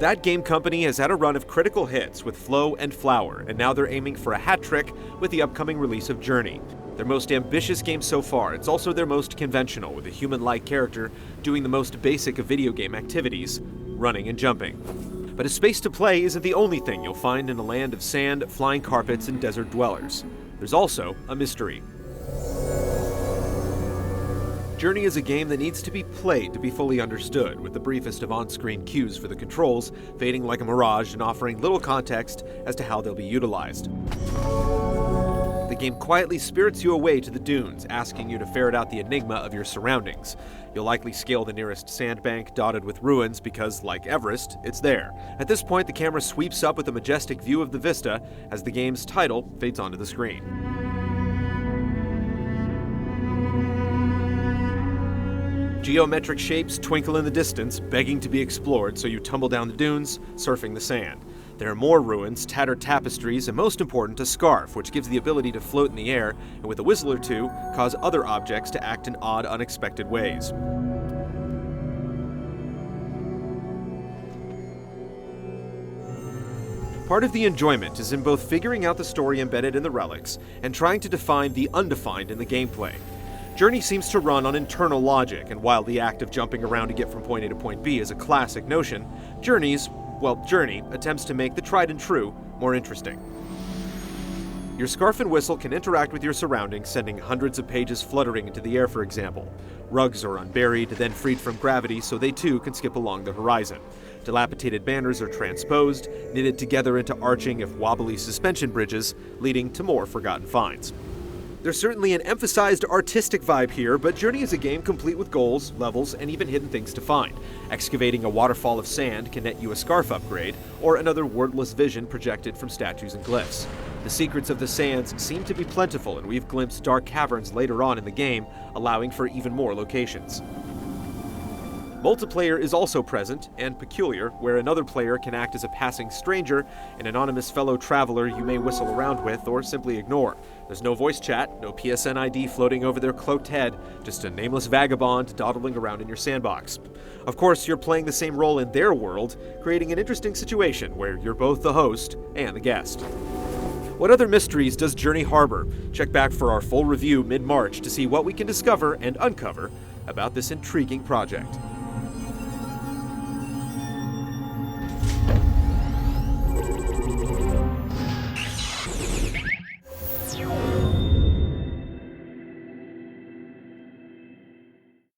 That game company has had a run of critical hits with Flow and Flower, and now they're aiming for a hat trick with the upcoming release of Journey. Their most ambitious game so far, it's also their most conventional, with a human-like character doing the most basic of video game activities, running and jumping. But a space to play isn't the only thing you'll find in a land of sand, flying carpets, and desert dwellers. There's also a mystery. Journey is a game that needs to be played to be fully understood, with the briefest of on-screen cues for the controls fading like a mirage and offering little context as to how they'll be utilized. The game quietly spirits you away to the dunes, asking you to ferret out the enigma of your surroundings. You'll likely scale the nearest sandbank dotted with ruins because, like Everest, it's there. At this point, the camera sweeps up with a majestic view of the vista as the game's title fades onto the screen. Geometric shapes twinkle in the distance, begging to be explored, so you tumble down the dunes, surfing the sand. There are more ruins, tattered tapestries, and most important, a scarf, which gives the ability to float in the air, and with a whistle or two, cause other objects to act in odd, unexpected ways. Part of the enjoyment is in both figuring out the story embedded in the relics and trying to define the undefined in the gameplay. Journey seems to run on internal logic, and while the act of jumping around to get from point A to point B is a classic notion, Journey attempts to make the tried and true more interesting. Your scarf and whistle can interact with your surroundings, sending hundreds of pages fluttering into the air, for example. Rugs are unburied, then freed from gravity, so they too can skip along the horizon. Dilapidated banners are transposed, knitted together into arching, if wobbly, suspension bridges, leading to more forgotten finds. There's certainly an emphasized artistic vibe here, but Journey is a game complete with goals, levels, and even hidden things to find. Excavating a waterfall of sand can net you a scarf upgrade, or another wordless vision projected from statues and glyphs. The secrets of the sands seem to be plentiful, and we've glimpsed dark caverns later on in the game, allowing for even more locations. Multiplayer is also present, and peculiar, where another player can act as a passing stranger, an anonymous fellow traveler you may whistle around with or simply ignore. There's no voice chat, no PSN ID floating over their cloaked head, just a nameless vagabond dawdling around in your sandbox. Of course, you're playing the same role in their world, creating an interesting situation where you're both the host and the guest. What other mysteries does Journey harbor? Check back for our full review mid-March to see what we can discover and uncover about this intriguing project.